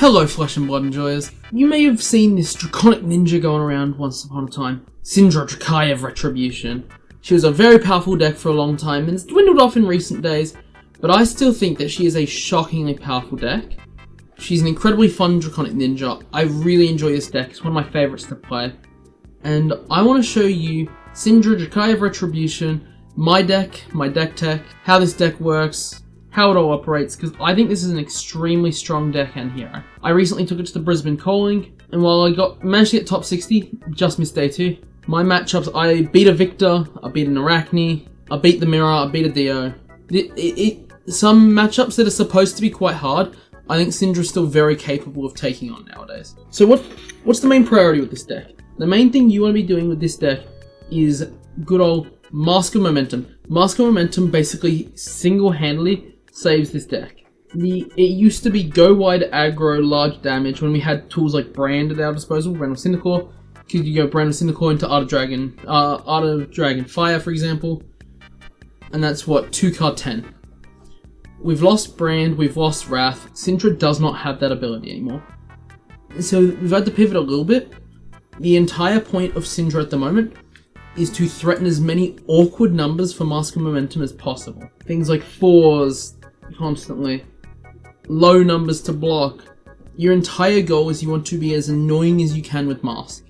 Hello Flesh and Blood enjoyers. You may have seen this draconic ninja going around once upon a time. Synra Dracai of Retribution. She was a very powerful deck for a long time and has dwindled off in recent days, but I still think that she is a shockingly powerful deck. She's an incredibly fun draconic ninja. I really enjoy this deck, it's one of my favourites to play. And I want to show you Syndra Dracai of Retribution, my deck tech, how this deck works, how it all operates, because I think this is an extremely strong deck and hero. I recently took it to the Brisbane Calling, and while I managed to get top 60, just missed day 2. My matchups, I beat a Victor, I beat an Arachne, I beat the Mirror, I beat a Dio. Some matchups that are supposed to be quite hard, I think Syndra is still very capable of taking on nowadays. So what's the main priority with this deck? The main thing you want to be doing with this deck is good old Mask of Momentum. Mask of Momentum basically single-handedly saves this deck. It used to be go wide aggro, large damage when we had tools like Brand at our disposal, Brand of Cindercore. You could go Brand of Cindercore into Art of Dragon Fire, for example. And that's what, 2 card 10. We've lost Brand, we've lost Wrath. Syndra does not have that ability anymore. So we've had to pivot a little bit. The entire point of Syndra at the moment is to threaten as many awkward numbers for Mask of Momentum as possible. Things like 4s constantly, low numbers to block. Your entire goal is you want to be as annoying as you can with Mask.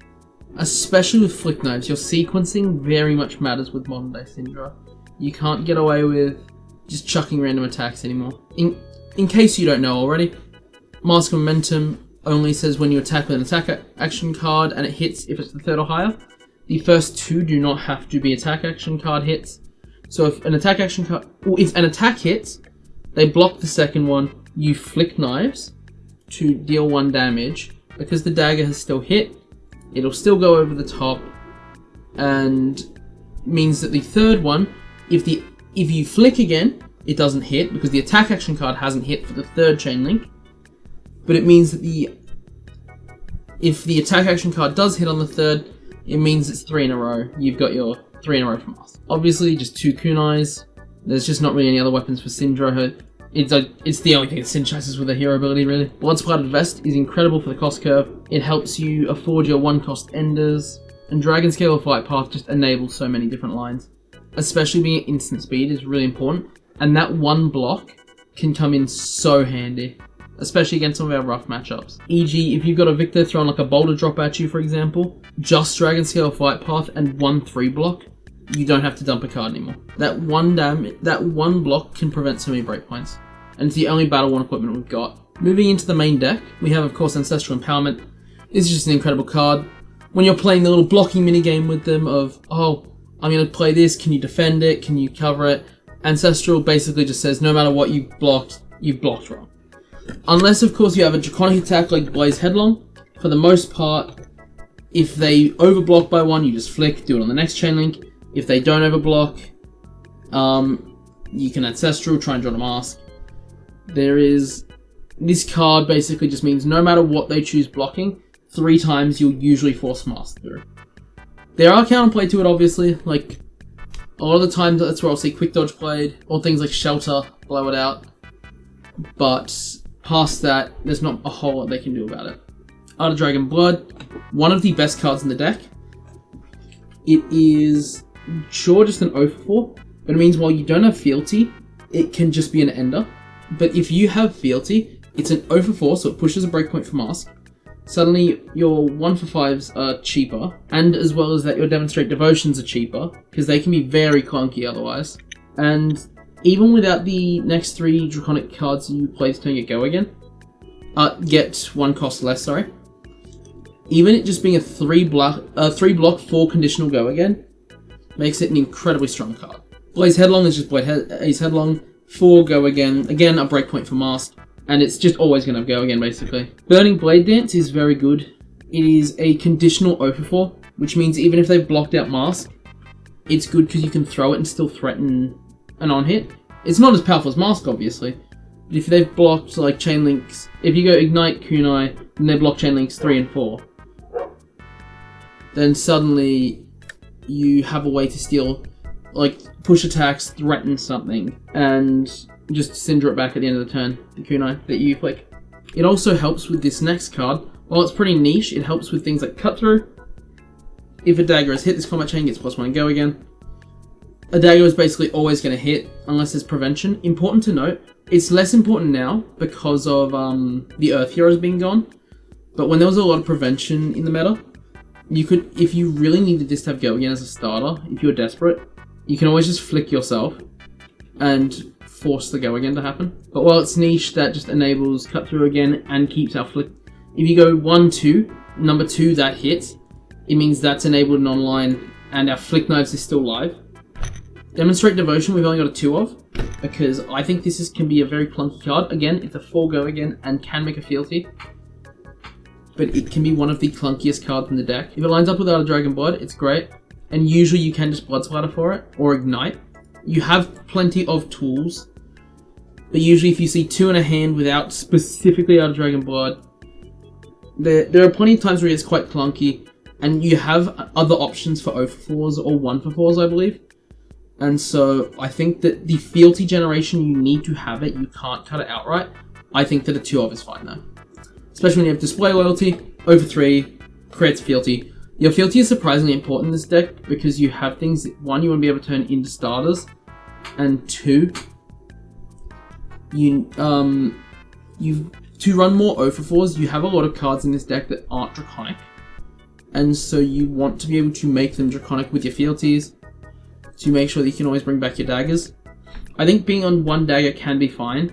Especially with Flick Knives, your sequencing very much matters with modern day Syndra. You can't get away with just chucking random attacks anymore. In case you don't know already, Mask of Momentum only says when you attack with an attack action card and it hits if it's the 3rd or higher. The first 2 do not have to be attack action card hits. So if an attack hits, they block the second one, you Flick Knives to deal 1 damage. Because the dagger has still hit, it'll still go over the top, and means that the third one, if you flick again, it doesn't hit because the attack action card hasn't hit for the 3rd chain link. But it means that if the attack action card does hit on the 3rd, it means it's 3 in a row. You've got your 3 in a row from us. Obviously, just 2 kunais. There's just not really any other weapons for Syndra. It's the only thing that synergizes with her hero ability, really. Bloodsplattered Vest is incredible for the cost curve. It helps you afford your 1-cost enders. And Dragon Scale or Flight Path just enables so many different lines. Especially being at instant speed is really important. And that 1 block can come in so handy. Especially against some of our rough matchups. E.g., if you've got a Victor throwing like a boulder drop at you, for example, just Dragon Scale Flight Path and 1 3 block, you don't have to dump a card anymore. That one block can prevent so many breakpoints. And it's the only Battle Worn equipment we've got. Moving into the main deck, we have of course Ancestral Empowerment. This is just an incredible card. When you're playing the little blocking minigame with them of, oh, I'm going to play this, can you defend it, can you cover it? Ancestral basically just says no matter what you've blocked wrong. Unless, of course, you have a draconic attack like Blaze Headlong. For the most part, if they overblock by 1, you just flick, do it on the next chain link. If they don't overblock, you can Ancestral, try and draw a Mask. This card basically just means no matter what they choose blocking, 3 times you'll usually force Mask through. There are counterplay to it, obviously. Like, a lot of the times that's where I'll see Quick Dodge played, or things like Shelter, blow it out. But past that, there's not a whole lot they can do about it. Art of Dragon Blood, one of the best cards in the deck. It is, sure, just an 0 for 4, but it means while you don't have Fealty, it can just be an Ender. But if you have Fealty, it's an 0 for 4, so it pushes a breakpoint for Mask. Suddenly, your 1 for 5s are cheaper, and as well as that, your Demonstrate Devotions are cheaper, because they can be very clunky otherwise. And even without the next 3 draconic cards you play to turn get go again, get 1 cost less, sorry. Even it just being a 3 block 4 conditional go again, makes it an incredibly strong card. Blaze Headlong is just Blaze Headlong, 4 go again a breakpoint for Mask, and it's just always going to go again basically. Burning Blade Dance is very good. It is a conditional 0 for 4, which means even if they've blocked out Mask, it's good because you can throw it and still threaten an on-hit. It's not as powerful as Mask, obviously, but if they've blocked like chain links, if you go Ignite Kunai and they block chain links 3 and 4, then suddenly you have a way to steal, like, push attacks, threaten something, and just Syndra it back at the end of the turn, the kunai that you flick. It also helps with this next card. While it's pretty niche, it helps with things like cut through. If a dagger is hit, this combat chain gets +1 and go again. A dagger is basically always going to hit unless there's prevention. Important to note, it's less important now because of the Earth Heroes being gone. But when there was a lot of prevention in the meta, you could, if you really needed this to have go again as a starter, if you were desperate, you can always just flick yourself and force the go again to happen. But while it's niche, that just enables cut through again and keeps our flick. If you go 1-2, number 2 that hits, it means that's enabled and online, and our flick knives is still live. Demonstrate Devotion we've only got a 2 of, because I think this can be a very clunky card. Again, it's a 4 go again and can make a fealty, but it can be one of the clunkiest cards in the deck. If it lines up without a Dragon Blood, it's great, and usually you can just Blood Splatter for it, or Ignite. You have plenty of tools, but usually if you see 2 in a hand without specifically out of Dragon Blood, there are plenty of times where it's quite clunky, and you have other options for 0-for-4s or 1-for-4s, I believe. And so I think that the fealty generation, you need to have it, you can't cut it outright. I think that a 2 of is fine though. Especially when you have Display Loyalty, 0-for-3, creates fealty. Your fealty is surprisingly important in this deck because you have things that, 1, you want to be able to turn into starters, and 2, to run more 0-for-4s, you have a lot of cards in this deck that aren't Draconic. And so you want to be able to make them Draconic with your fealties to make sure that you can always bring back your daggers. I think being on 1 dagger can be fine,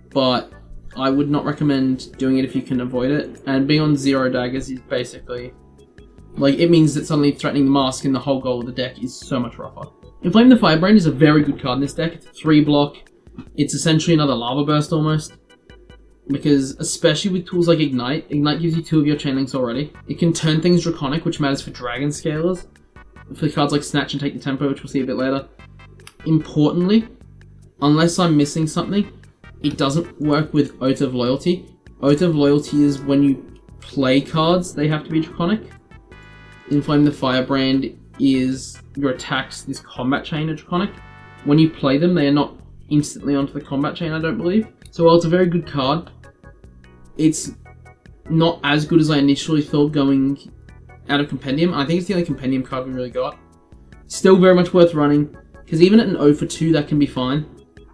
but I would not recommend doing it if you can avoid it. And being on 0 daggers is basically, like, it means that suddenly threatening the mask and the whole goal of the deck is so much rougher. Inflame the Firebrand is a very good card in this deck. It's a 3 block. It's essentially another Lava Burst almost. Because, especially with tools like Ignite, Ignite gives you 2 of your chain links already. It can turn things Draconic, which matters for Dragon Scalers. For cards like Snatch and Take the Tempo, which we'll see a bit later. Importantly, unless I'm missing something, it doesn't work with Oath of Loyalty. Oath of Loyalty is when you play cards, they have to be Draconic. Inflame the Firebrand is your attacks, this combat chain are Draconic. When you play them, they are not instantly onto the combat chain, I don't believe. So while it's a very good card, it's not as good as I initially thought going out of Compendium. I think it's the only Compendium card we really got. Still very much worth running, because even at an 0-for-2 that can be fine.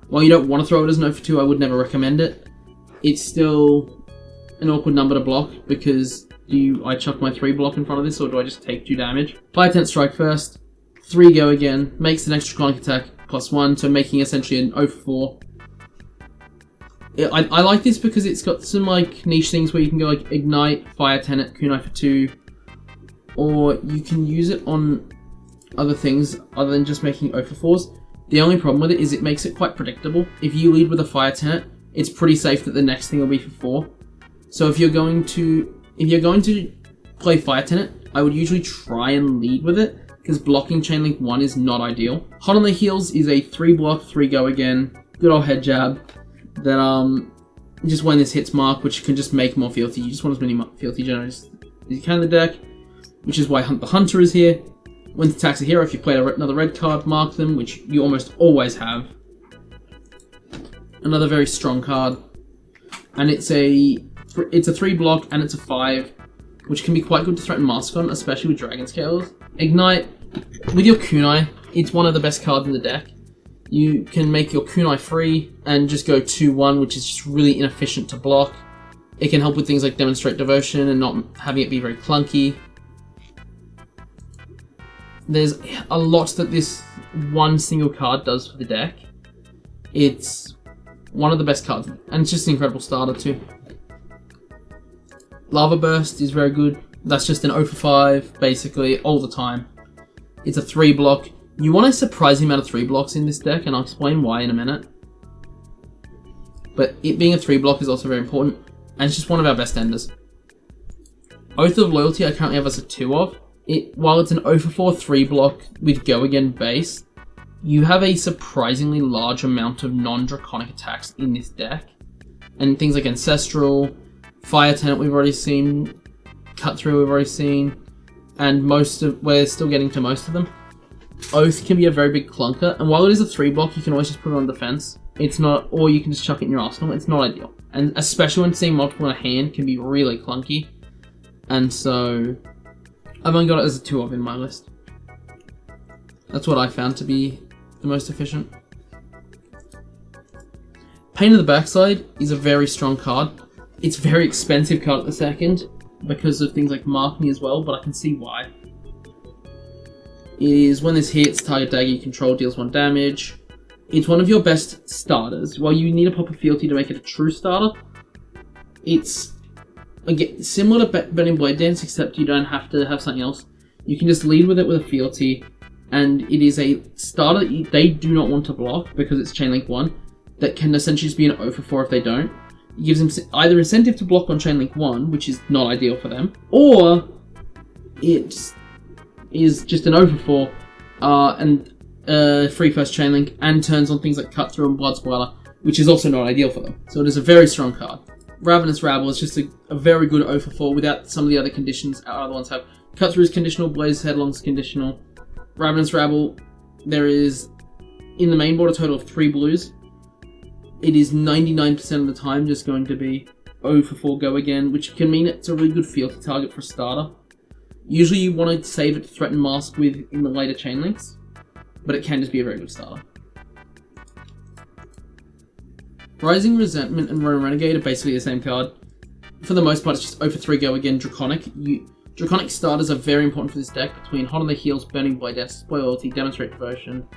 While you don't want to throw it as an 0-for-2, I would never recommend it. It's still an awkward number to block, because do I chuck my 3 block in front of this, or do I just take 2 damage? 5-10 strike first, 3 go again, makes the next Draconic attack +1, so making essentially an 0-for-4. I like this because it's got some like niche things where you can go like Ignite, Fire Tenet, Kunai for 2, or you can use it on other things other than just making 0-for-4s. The only problem with it is it makes it quite predictable. If you lead with a Fire Tenet, it's pretty safe that the next thing will be for 4. So if you're going to play Fire Tenet, I would usually try and lead with it, because blocking Chain Link 1 is not ideal. Hot on the Heels is a 3 block, 3 go again, good old head jab, that just when this hits mark, which can just make more fealty. You just want as many fealty generators as you can in the deck, which is why Hunt the Hunter is here. When it attacks a hero, if you play another red card, mark them, which you almost always have. Another very strong card. And it's a 3 block and it's a 5, which can be quite good to threaten Mask on, especially with Dragon Scalers. Ignite, with your Kunai, it's one of the best cards in the deck. You can make your Kunai free and just go 2-1, which is just really inefficient to block. It can help with things like Demonstrate Devotion and not having it be very clunky. There's a lot that this one single card does for the deck. It's one of the best cards, and it's just an incredible starter too. Lava Burst is very good. That's just an 0-for-5, basically, all the time. It's a 3 block. You want a surprising amount of 3 blocks in this deck, and I'll explain why in a minute. But it being a 3 block is also very important, and it's just one of our best enders. Oath of Loyalty I currently have as a 2 of. While it's an 0-for-4 3 block with Go Again base, you have a surprisingly large amount of non-draconic attacks in this deck. And things like Ancestral, Fire Tenet we've already seen, Cut Through we've already seen, and we're still getting to most of them. Oath can be a very big clunker, and while it is a 3 block, you can always just put it on defense. It's not, or you can just chuck it in your arsenal. It's not ideal. and especially when seeing multiple in a hand can be really clunky. And so I've only got it as a 2 of in my list. That's what I found to be the most efficient. Pain in the Backside is a very strong card. It's a very expensive card at the second because of things like marking as well, but I can see why. Is when this hits, target dagger you control deals 1 damage. It's one of your best starters. While you need a pop of fealty to make it a true starter, it's again similar to Burning Blade Dance, except you don't have to have something else. You can just lead with it with a fealty, and it is a starter that they do not want to block because it's Chainlink 1. That can essentially just be an 0 for 4 if they don't. It gives them either incentive to block on Chainlink 1, which is not ideal for them, or it is just an 0 for 4 and free first Chainlink and turns on things like Cut Through and Blood Splatter, which is also not ideal for them. So it is a very strong card. Ravenous Rabble is just a very good 0 for 4 without some of the other conditions our other ones have. Cut Through is conditional, Blaze Headlong's conditional. Ravenous Rabble, there is in the main board a total of 3 blues. It is 99% of the time just going to be 0 for 4 go again, which can mean it's a really good fealty target for a starter. Usually you want to save it to threaten mask with in the later chain links, but it can just be a very good starter. Rising Resentment and Ronin Renegade are basically the same card. For the most part, it's just 0 for 3 go again, Draconic. Draconic starters are very important for this deck, between Hot on the Heels, Burning Blade, Display Loyalty, Demonstrate Devotion,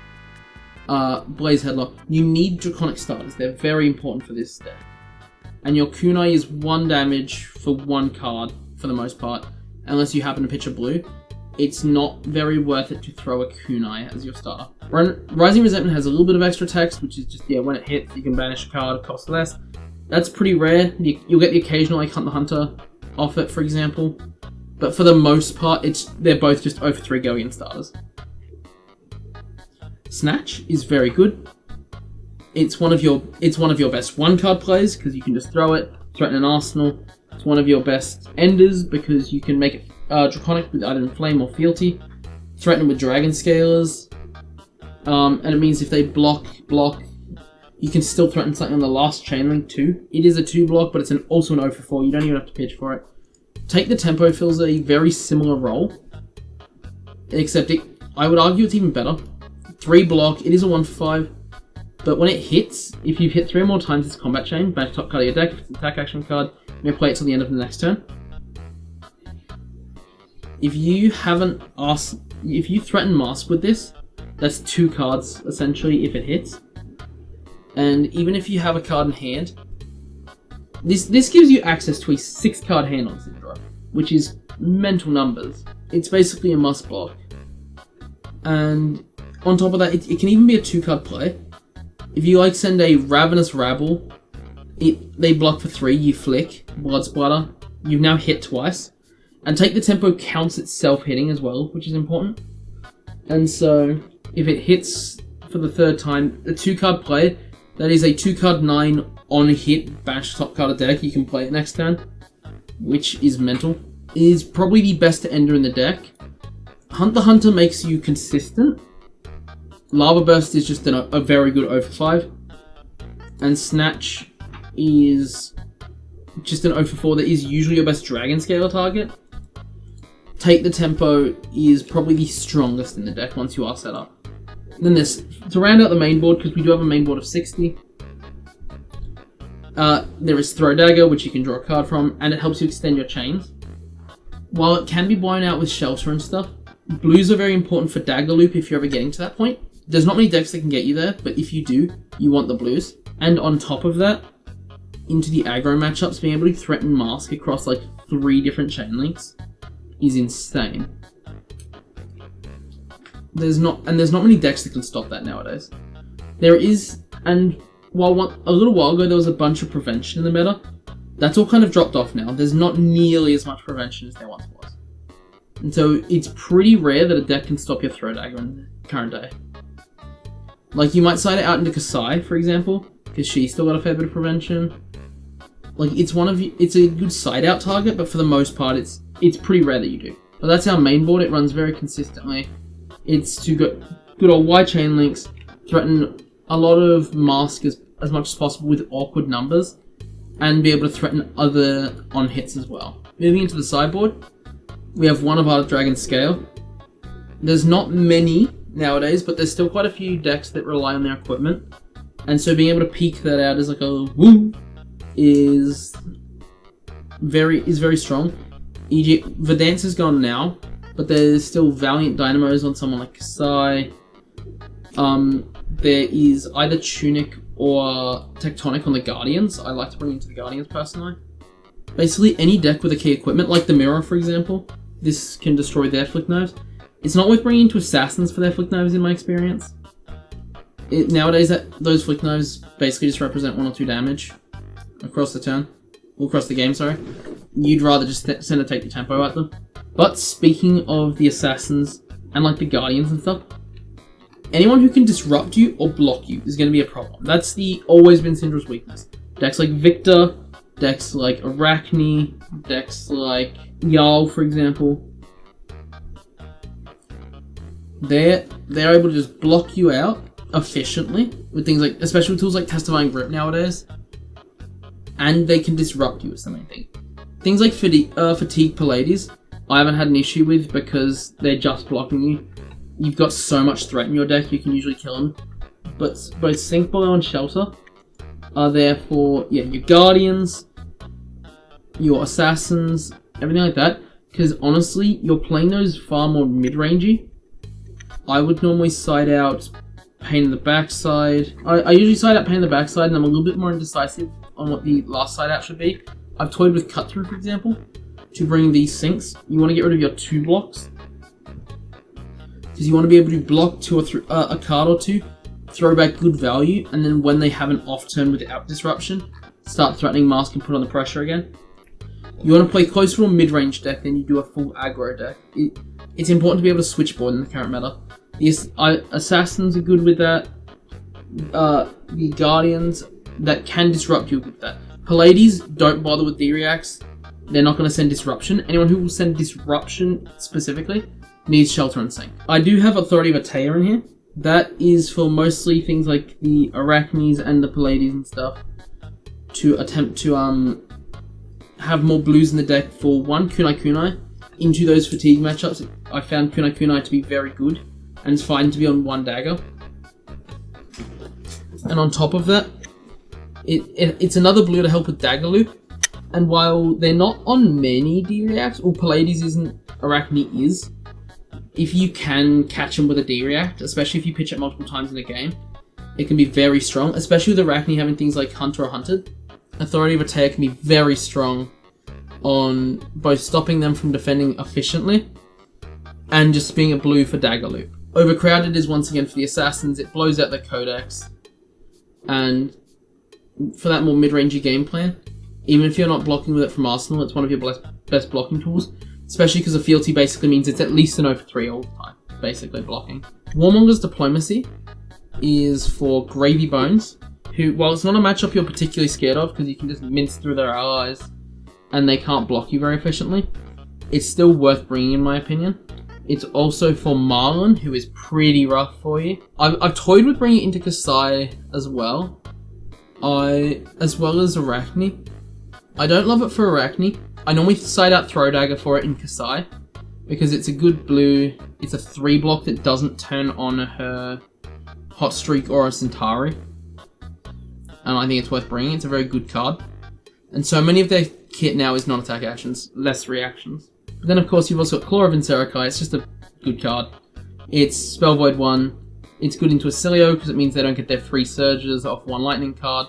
Blaze Headlock. You need Draconic starters, they're very important for this deck. And your kunai is 1 damage for 1 card, for the most part, unless you happen to pitch a blue. It's not very worth it to throw a kunai as your starter. Rising Resentment has a little bit of extra text, which is just, when it hits, you can banish a card, cost less. That's pretty rare. You'll get the occasional, like Hunt the Hunter off it, for example. But for the most part, they're both just 0 for 3 going in starters. Snatch is very good. It's one of your best 1-card plays, because you can just throw it, threaten an arsenal. It's one of your best enders, because you can make it Draconic with either Inflame or Fealty. Threaten with Dragon Scalers. And it means if they block, you can still threaten something on the last chain link too. It is a 2-block, but it's also an 0 for 4. You don't even have to pitch for it. Take the Tempo fills a very similar role, except I would argue it's even better. 3-block, it is a 1 for 5, but when it hits, if you've hit 3 or more times it's combat chain, banish top card of your deck. If it's an attack action card, you may play it till the end of the next turn. If you threaten mask with this, that's 2 cards essentially if it hits. And even if you have a card in hand, this gives you access to a 6-card hand on Synra, which is mental numbers. It's basically a must block. And on top of that, it can even be a 2-card play. If you send a Ravenous Rabble, they block for 3, you flick, Blood Splatter, you've now hit twice. And Take the Tempo counts itself hitting as well, which is important. And so, if it hits for the 3rd time, the 2-card play, that is a 2-card 9 on hit, banish top card of deck, you can play it next turn, which is mental. It is probably the best ender in the deck. Hunt the Hunter makes you consistent. Lava Burst is just a very good 0 for 5. And Snatch is just an 0 for 4 that is usually your best Dragon Scaler target. Take the Tempo is probably the strongest in the deck once you are set up. Then this, to round out the main board, because we do have a main board of 60, there is Throw Dagger, which you can draw a card from, and it helps you extend your chains. While it can be blown out with Shelter and stuff, blues are very important for Dagger Loop if you're ever getting to that point. There's not many decks that can get you there, but if you do, you want the blues. And on top of that, into the aggro matchups, being able to threaten mask across 3 different chain links is insane. There's not many decks that can stop that nowadays. There is, and while a little while ago there was a bunch of prevention in the meta, that's all kind of dropped off now. There's not nearly as much prevention as there once was. And so it's pretty rare that a deck can stop your Throw Dagger in the current day. You might side it out into Kasai, for example, because she's still got a fair bit of prevention. It's a good side out target, but for the most part it's pretty rare that you do. But that's our main board. It runs very consistently. It's to good old Y chain links, threaten a lot of mask as much as possible with awkward numbers, and be able to threaten other on hits as well. Moving into the sideboard, we have one of our Dragon Scale. There's not many nowadays, but there's still quite a few decks that rely on their equipment, and so being able to peek that out as like a woo is very strong. E.g., Verdance is gone now, but there's still Valiant Dynamos on someone like Kasai. There is either Tunic or Tectonic on the Guardians. I like to bring into the Guardians personally. Basically, any deck with a key equipment, like the Mirror for example, this can destroy their Flick Knives. It's not worth bringing into Assassins for their Flick Knives in my experience. Nowadays, those Flick Knives basically just represent 1 or 2 damage across the turn. Or across the game, sorry. You'd rather just send a take the tempo at them. But speaking of the Assassins and like the Guardians and stuff, anyone who can disrupt you or block you is going to be a problem. That's always been Syndra's weakness. Decks like Victor, decks like Arachne, decks like Jarl, for example. They're able to just block you out efficiently with things like, especially with tools like Testifying Grip nowadays. And they can disrupt you is the main thing. Things like Fatigue Pallades, I haven't had an issue with because they're just blocking you. You've got so much threat in your deck, you can usually kill them. But both Sink Below and Shelter are there for your Guardians, your Assassins, everything like that. Because honestly, you're playing those far more mid-rangey. I would normally side out Pain in the Backside. I usually side out Pain in the Backside, and I'm a little bit more indecisive on what the last side out should be. I've toyed with Cut Through, for example, to bring these sinks. You want to get rid of your 2 blocks. Because you want to be able to block a card or 2, throw back good value, and then when they have an off turn without disruption, start threatening Mask and put on the pressure again. You want to play closer to a mid-range deck than you do a full aggro deck. It's important to be able to switch board in the current meta. The Assassins are good with that. The Guardians that can disrupt you with that. Pallades, don't bother with D-Reacts. They're not going to send disruption. Anyone who will send disruption specifically needs Shelter and Sink. I do have Authority of Atea in here. That is for mostly things like the Arachnes and the Pallades and stuff, to attempt to have more blues in the deck for one, Kunai into those fatigue matchups. I found Kunai to be very good, and it's fine to be on 1 dagger. And on top of that, it's another blue to help with Dagger Loop. And while they're not on many D-Reacts, or Pallades isn't, Arachne is, if you can catch them with a D-React, especially if you pitch it multiple times in a game, it can be very strong, especially with Arachne having things like Hunter or Hunted. Authority of Atea can be very strong on both stopping them from defending efficiently and just being a blue for Dagger Loop. Overcrowded is once again for the Assassins. It blows out the Codex, and for that more mid-rangey game plan, even if you're not blocking with it from Arsenal, it's one of your best blocking tools, especially because a fealty basically means it's at least an over 3 all the time, basically blocking. Warmonger's Diplomacy is for Gravy Bones, who, while it's not a matchup you're particularly scared of because you can just mince through their allies and they can't block you very efficiently, it's still worth bringing in my opinion. It's also for Marlon, who is pretty rough for you. I've toyed with bringing it into Kasai as well. As well as Arachne. I don't love it for Arachne. I normally side out Throw Dagger for it in Kasai, because it's a good blue. It's a 3 block that doesn't turn on her Hot Streak or a Centauri. And I think it's worth bringing. It's a very good card. And so many of their kit now is non-attack actions, less reactions. But then of course you've also got Claw of Inserakai. It's just a good card. It's Spell Void 1. It's good into Acilio because it means they don't get their 3 surges off 1 lightning card.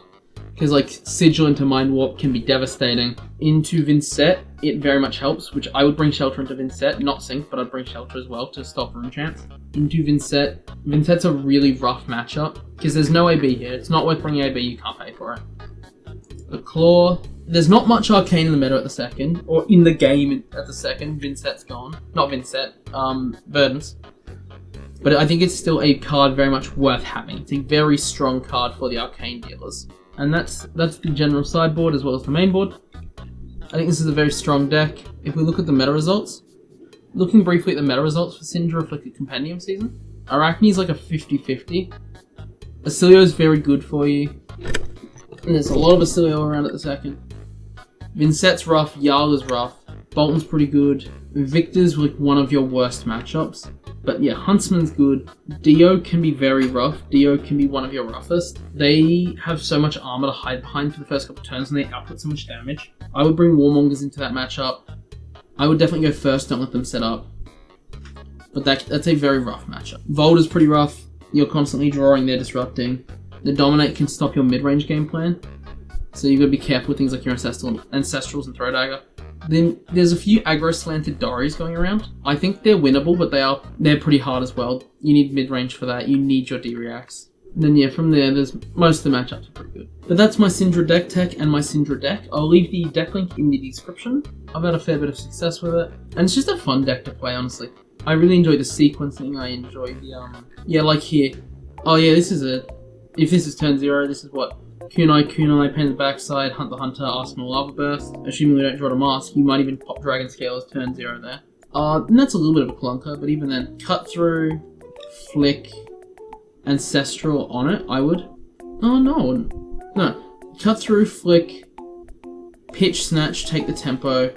Because like Sigil into Mind Warp can be devastating. Into Vincent, it very much helps, which I would bring Shelter into Vincent, not Sync, but I'd bring Shelter as well to stop Rune Chance. Into Vincent. Vincent's a really rough matchup because there's no AB here. It's not worth bringing AB, you can't pay for it. The Claw. There's not much Arcane in the meta at the second, or in the game at the second. Vincent's gone. Not Vincent, Verdance. But I think it's still a card very much worth having. It's a very strong card for the Arcane dealers. And that's the general sideboard as well as the main board. I think this is a very strong deck. If we look at the meta results, looking briefly at the meta results for Syndra Afflicted Compendium season, Arachne is like a 50-50. Acilio is very good for you. And there's a lot of Basilio around at the second. Vincett's rough, Jarl is rough, Bolton's pretty good, Victor's like one of your worst matchups. But yeah, Huntsman's good. Dio can be very rough. Dio can be one of your roughest. They have so much armor to hide behind for the first couple turns and they output so much damage. I would bring Warmongers into that matchup. I would definitely go first, don't let them set up. But that's a very rough matchup. Volda's pretty rough. You're constantly drawing, they're disrupting. The Dominate can stop your mid-range game plan. So you've got to be careful with things like your Ancestrals and Throw Dagger. Then there's a few aggro slanted Dories going around. I think they're winnable, but they're pretty hard as well. You need mid-range for that. You need your D-Reacts. And then yeah, from there, there's most of the matchups are pretty good. But that's my Syndra deck tech and my Syndra deck. I'll leave the deck link in the description. I've had a fair bit of success with it. And it's just a fun deck to play, honestly. I really enjoy the sequencing. I enjoy the, yeah, like here. Oh yeah, this is if this is turn 0, this is what? Kunai, Pain in the Backside, Hunt the Hunter, Arsenal, Lava Burst. Assuming we don't draw a mask, you might even pop Dragon Scale as turn 0 there. And that's a little bit of a clunker, but even then, Cut Through, Flick, Ancestral on it, I would. Oh no. Cut Through, Flick, Pitch Snatch, take the tempo,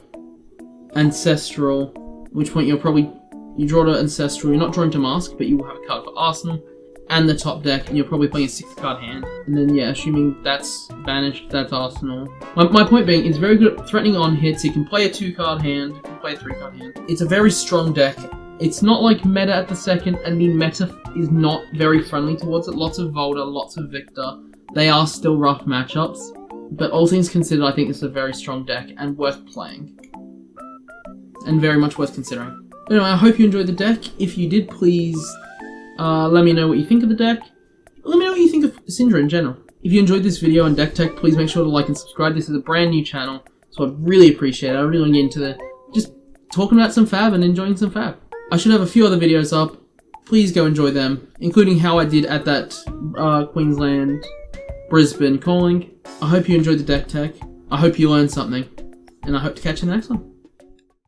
Ancestral, which point you draw to Ancestral, you're not drawing to Mask, but you will have a card for Arsenal, and the top deck, and you're probably playing a 6-card hand. And then yeah, assuming that's banished, that's Arsenal. My point being, it's very good at threatening on hits. You can play a 2-card hand, you can play a 3-card hand. It's a very strong deck. It's not like meta at the second, and the meta is not very friendly towards it. Lots of Volda, lots of Victor. They are still rough matchups, but all things considered, I think it's a very strong deck and worth playing. And very much worth considering. Anyway, I hope you enjoyed the deck. If you did, please let me know what you think of the deck. Let me know what you think of Syndra in general. If you enjoyed this video on deck tech, please make sure to like and subscribe. This is a brand new channel, so I'd really appreciate it. I really want to get into just talking about some fab and enjoying some fab. I should have a few other videos up. Please go enjoy them, including how I did at that Queensland Brisbane calling. I hope you enjoyed the deck tech. I hope you learned something, and I hope to catch you in the next one.